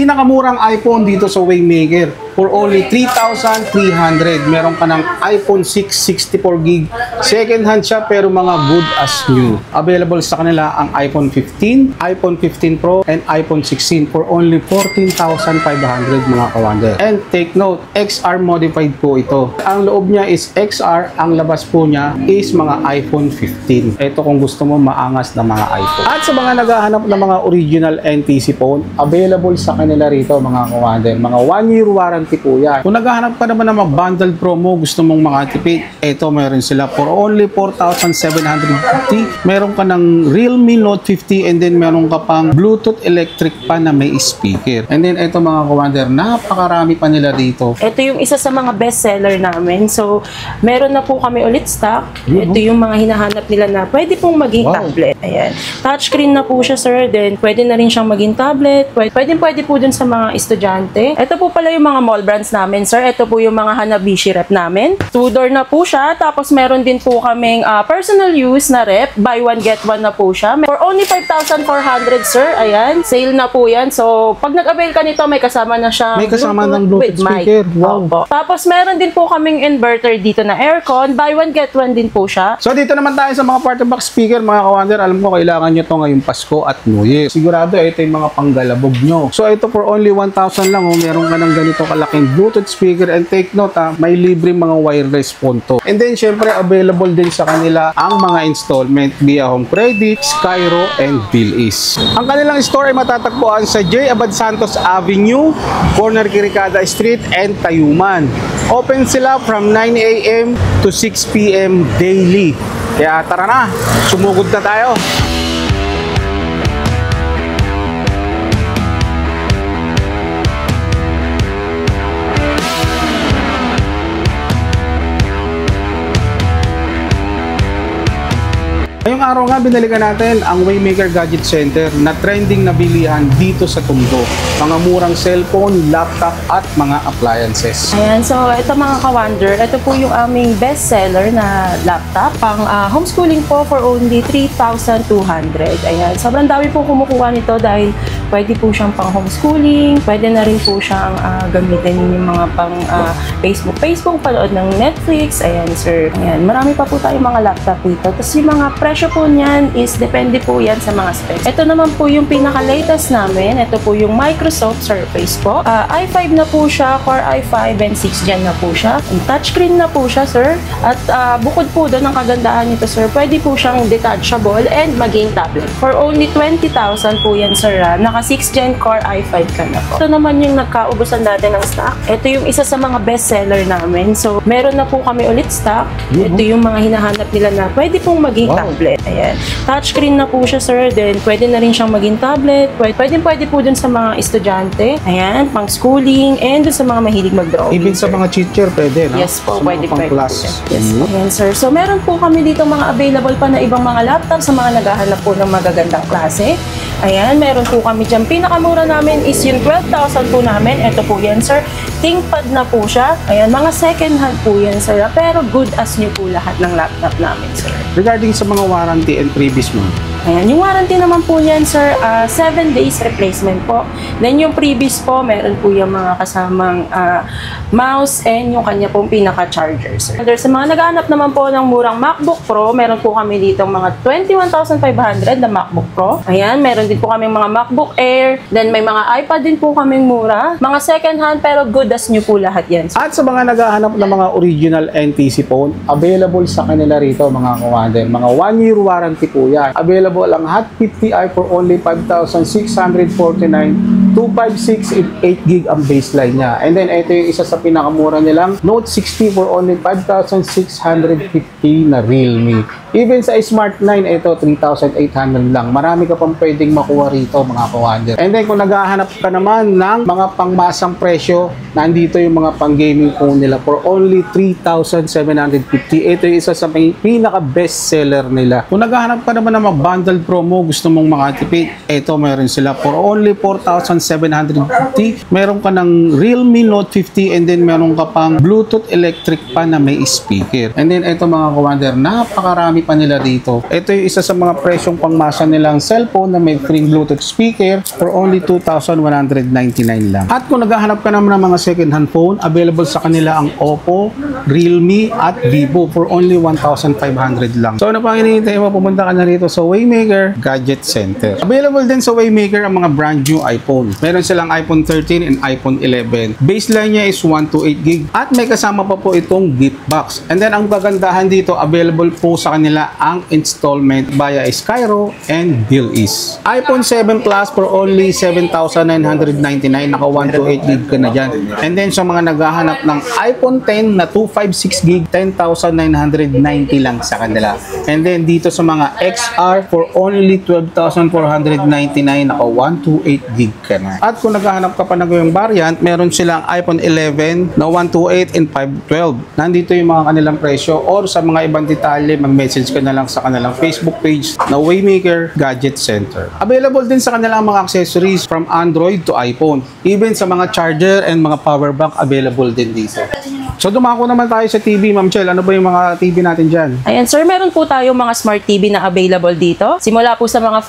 pinakamurang iPhone dito sa Waymaker for only 3,300. Meron ka ng iPhone 6 64GB. Second hand siya pero mga good as new. Available sa kanila ang iPhone 15, iPhone 15 Pro, and iPhone 16 for only 14,500 mga kawander. And take note, XR modified po ito. Ang loob niya is XR, ang labas po niya is mga iPhone 15. Ito kung gusto mo maangas na mga iPhone. At sa mga naghahanap ng mga original NTC phone, available sa kanila rito mga kawander. Mga 1-year warranty po yan. Kung naghahanap ka naman ng mga bundled promo, gusto mong makatipid, ito meron sila for only 4,750. Meron ka ng Realme Note 50 and then meron ka pang Bluetooth electric pa na may speaker. And then ito mga kawander, napakarami pa nila dito. Ito yung isa sa mga best seller namin. So, meron na po kami ulit stock. Ito yung mga hinahanap nila na pwede pong maging tablet. Ayan. Touchscreen na po siya, sir. Then, pwede na rin siyang maging tablet. Pwede po dun sa mga estudyante. Ito po pala yung mga mall brands namin, sir. Ito po yung mga Hanabishi rep namin. 2-door na po siya. Tapos, meron din po kaming personal use na rep. Buy one, get one na po siya. For only 5,400, sir. Ayan. Sale na po yan. So, pag nag-avail ka nito, may kasama na siya. May kasama ng Bluetooth speaker. Wow. Opo. Tapos, meron din po kaming inverter dito na aircon. Buy one, get one din po siya. So, dito naman tayo sa mga party box speaker, mga kawander. Alam ko, kailangan nyo to ngayong Pasko at New Year. Sigurado, ito yung mga panggalabog nyo. So, ito for only 1,000 lang. Meron ka ng ganito kalaking Bluetooth speaker. And take note, may libre mga wireless phone to. And then, syempre, available din sa kanila ang mga installment via Home Credit, Skyro, and Bilis. Ang kanilang store ay matatagpuan sa J. Abad Santos Avenue, corner Kirikada Street, and Tayuman. Open sila from 9 AM to 6 PM daily. Kaya tara na, sumugod na tayo. Ngayong araw nga, binalikan natin ang Waymaker Gadget Center na trending na bilihan dito sa Tondo. Mga murang cellphone, laptop, at mga appliances. Ayan, so ito mga ka-wonder, ito po yung aming best seller na laptop. Pang homeschooling po for only 3,200. Ayan, sobrang dami po kumukuha nito dahil pwede po siyang pang homeschooling, pwede na rin po siyang gamitin yung mga pang Facebook, panood ng Netflix. Ayan, sir. Ayan, marami pa po tayong mga laptop dito. Tapos yung mga presyo po niyan is depende po yan sa mga specs. Ito naman po yung pinaka-latest namin. Ito po yung Microsoft Surface po. i5 na po siya, Core i5 and 6 Gen na po siya. Touchscreen na po siya, sir. At bukod po doon ang kagandahan nito, sir, pwede po siyang detachable and maging tablet. For only 20,000 po yan, sir. Naka 6 Gen Core i5 ka na po. Ito naman yung nagkaubusan natin ng stock. Ito yung isa sa mga best seller namin. So, meron na po kami ulit stock. Ito yung mga hinahanap nila na pwede pong maging tablet. Ayan. Touchscreen na po siya, sir. Then, pwede na rin siyang maging tablet. Pwede po dun sa mga estudyante. Ayan, pang schooling, and dun sa mga mahilig mag-drawing. Even sa mga teacher, pwede, no? Yes po, pwede. Class. Yes, ayan, sir. So, meron po kami dito mga available pa na ibang mga laptop sa mga naghahanap po ng magagandang klase. Ayan, meron po kami dyan. Pinakamura namin is yung 12,000 po namin. Ito po yan, sir. ThinkPad na po siya. Ayan, mga second hand po yan, sir. Pero good as new po lahat ng laptop namin, sir. Regarding sa mga warranty and previous mo, ayan, yung warranty naman po yan, sir, 7 days replacement po. Then yung previous po, meron po yung mga kasamang mouse and yung kanya pong pinaka-charger, sir. Sa mga naghahanap naman po ng murang MacBook Pro, meron po kami dito mga 21,500 na MacBook Pro. Ayan, meron din po kami mga MacBook Air. Then may mga iPad din po kaming mura. Mga second hand pero good as new po lahat yan, sir. At sa mga naghahanap ng mga original NTC phone, available sa kanila rito mga kawander. Mga 1-year warranty po yan. Available ang Hot 50i for only 5,649, 256 and 8GB ang baseline niya. And then ito yung isa sa pinakamura nilang Note 60 for only 5,650 na Realme. Even sa Smart 9, ito 3,800 lang. Marami ka pang pwedeng makuha rito mga kawander. And then kung naghahanap ka naman ng mga pangmasang presyo, nandito yung mga pang gaming phone nila for only 3,750. Ito yung isa sa pinaka best seller nila. Kung naghahanap ka naman ng mga bundled promo, gusto mong makatipid, ito meron sila for only 4,750. Meron ka ng Realme Note 50 and then meron ka pang Bluetooth electric pa na may speaker. And then ito mga kawander, napakarami pa nila dito. Ito yung isa sa mga presyong pangmasa nilang cellphone na may free Bluetooth speaker for only 2,199 lang. At kung naghahanap ka naman ng mga second hand phone, available sa kanila ang Oppo, Realme at Vivo for only 1,500 lang. So ano pang hinihintay mo? Pumunta ka na rito sa Waymaker Gadget Center. Available din sa Waymaker ang mga brand new iPhone. Meron silang iPhone 13 and iPhone 11. Baseline niya is 128GB at may kasama pa po itong gift box. And then ang kagandahan dito, available po sa kanila ang installment via Skyro and BillEase. iPhone 7 Plus for only 7,999, naka 128GB ka na dyan. And then sa mga naghahanap ng iPhone 10 na 256GB, 10,990 lang sa kanila. And then dito sa mga XR for only 12,499, naka 128GB ka na. At kung naghahanap ka pa ng yung variant, meron silang iPhone 11 na 128 and 512. Nandito yung mga kanilang presyo, or sa mga ibang detalye, mag-message ka na lang sa kanilang Facebook page na Waymaker Gadget Center. Available din sa kanilang mga accessories from Android to iPhone. Even sa mga charger and mga power bank, available din dito. So dumako naman tayo sa TV, Ma'am Chel. Ano ba yung mga TV natin dyan? Ayan sir, meron po tayong mga smart TV na available dito. Simula po sa mga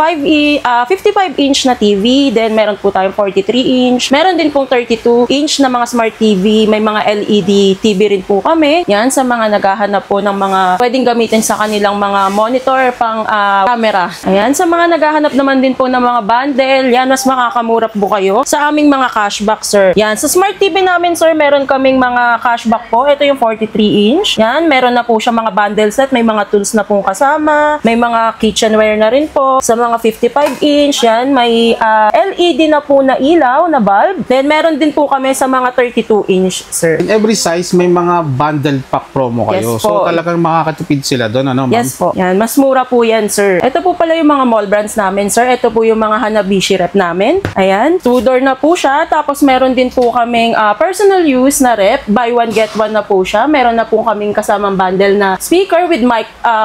55-inch na TV, then meron po tayong 43-inch. Meron din pong 32-inch na mga smart TV. May mga LED TV rin po kami. Yan, sa mga naghahanap po ng mga pwedeng gamitin sa kanilang mga monitor pang camera. Ayan, sa mga naghahanap naman din po ng mga bundle, yan, mas makakamura po kayo sa aming mga cashback sir. Yan, sa smart TV namin sir, meron kaming mga cashback po. Ito yung 43-inch. Yan, meron na po siya mga bundle set. May mga tools na pong kasama. May mga kitchenware na rin po. Sa mga 55-inch, yan, may LED na po na ilaw, na bulb. Then, meron din po kami sa mga 32-inch, sir. In every size, may mga bundle pack promo kayo. Yes po. So, talagang makakatipid sila doon, ano, ma'am? Yes po. Yan, mas mura po yan, sir. Ito po pala yung mga mall brands namin, sir. Ito po yung mga Hanabishi rep namin. Ayan, 2-door na po siya. Tapos, meron din po kaming personal use na rep. Buy one, get one na po siya. Meron na po kaming kasamang bundle na speaker with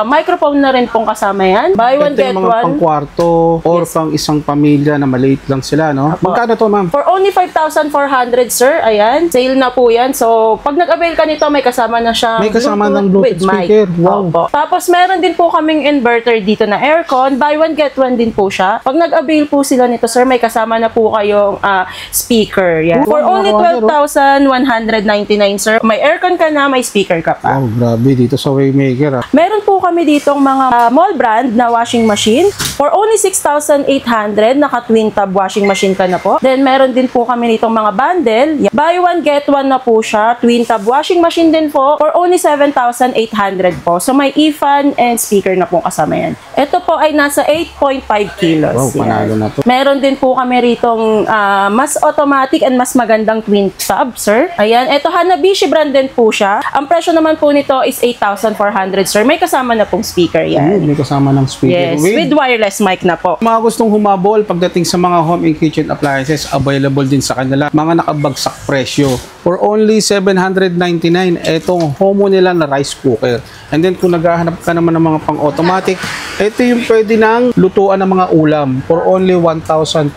microphone na rin pong kasama yan. Buy one, get Ito yung mga one. pang-kwarto or pang isang pamilya na maliit lang sila, no? Magkano to, ma'am? For only 5,400, sir. Ayan, sale na po yan. So, pag nag-avail ka nito, may kasama na siya. May kasama ng Bluetooth with mic. speaker. Wow. Opo. Tapos, meron din po kaming inverter dito na aircon. Buy one, get one din po siya. Pag nag-avail po sila nito, sir, may kasama na po kayong speaker. Yan. For only 12,199, sir. May aircon ka na, may speaker ka pa. Wow, grabe. Dito sa Waymaker, ah. Meron po kami ditong mga mall brand na washing machine. For only 6,800, naka-twin tub washing machine ka na po. Then, meron din po kami nitong mga bundle. Buy one, get one na po siya. Twin tub washing machine din po. For only 7,800 po. So, may e-fan and speaker na po kasama yan. Ito po ay nasa 8.5 kilos. Wow, panalo na to. Meron din po kami ritong mas automatic and mas magandang twin tub, sir. Ayan, ito Hanabishi brand din po siya. Ang presyo naman po nito is 8,400, sir. May kasama na pong speaker yan. May kasama ng speaker. Yes, with wireless mic na po. Mga gustong humabol pagdating sa mga home and kitchen appliances, available din sa kanila. Mga nakabagsak presyo. For only 799, etong Homo nila na rice cooker. And then kung naghahanap ka naman ng mga pang-automatic, ito yung pwede nang lutuan ng mga ulam for only 1,299.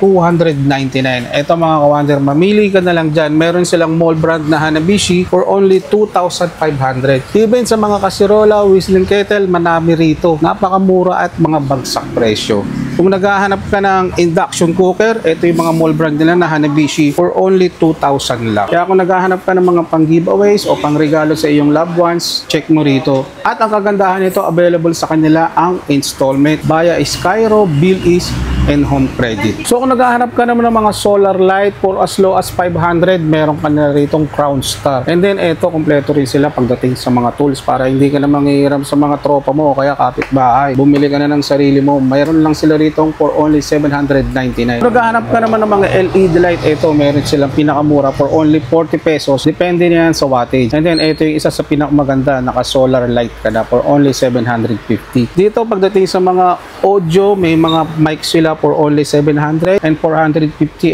Ito mga kawander, mamili ka na lang dyan. Meron silang mall brand na Hanabishi for only 2,500. Even sa mga kasirola, whistling kettle, manami rito. Napakamura at mga bagsak presyo. Kung naghahanap ka ng induction cooker, ito yung mga mall brand nila na Hanabishi for only 2,000 lang. Kaya kung naghahanap ka ng mga pang-giveaways o pang-regalo sa iyong loved ones, check mo rito. At ang kagandahan nito, available sa kanila ang installment via Skyro, BillEase, and Home Credit. So kung naghahanap ka naman ng mga solar light for as low as 500, meron ka na ritong Crown Star. And then ito, kompleto rin sila pagdating sa mga tools para hindi ka na manghihiram sa mga tropa mo o kaya kapitbahay. Bumili ka na ng sarili mo. Mayroon lang sila ritong for only 799. Kung naghahanap ka naman ng mga LED light, ito meron silang pinakamura for only 40 pesos. Depende niyan sa wattage. And then ito yung isa sa pinakamaganda, naka-solar light ka na for only 750. Dito pagdating sa mga audio, may mga mic sila for only 700 and 450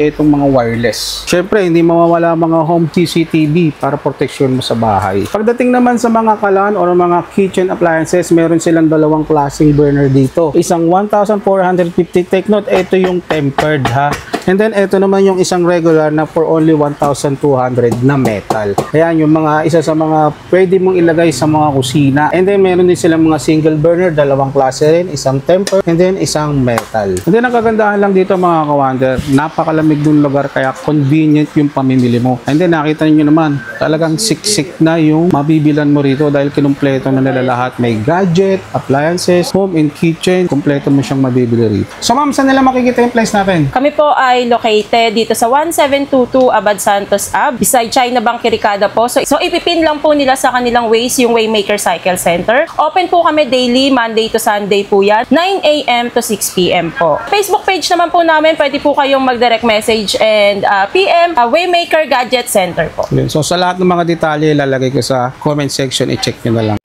itong mga wireless. Syempre, hindi mawawala mga home CCTV para proteksyon mo sa bahay. Pagdating naman sa mga kalan o mga kitchen appliances, meron silang dalawang klaseng burner dito. Isang 1,450, take note, ito yung tempered ha. And then, ito naman yung isang regular na for only 1,200 na metal. Ayan, yung mga isa sa mga pwede mong ilagay sa mga kusina. And then, meron din silang mga single burner, dalawang klase rin, isang temper, and then isang metal. And then, ang kagandahan lang dito mga ka-wonder, napakalamig dun lugar, kaya convenient yung pamimili mo. And then, nakita niyo naman, talagang siksik na yung mabibilan mo rito dahil kinumpleto na nila lahat. May gadget, appliances, home and kitchen, kumpleto mo siyang mabibili rito. So ma'am, saan nila makikita yung place natin? Kami po ay located dito sa 1722 Abad Santos Ave, beside China Bank Kirikada po. So ipipin lang po nila sa kanilang Waze yung Waymaker Cycle Center. Open po kami daily, Monday to Sunday po yan, 9 a.m. to 6 p.m. po. Facebook page naman po namin, pwede po kayong mag-direct message and PM, Waymaker Gadget Center po. So sa lahat ng mga detalye, ilalagay ko sa comment section, i-check nyo na lang.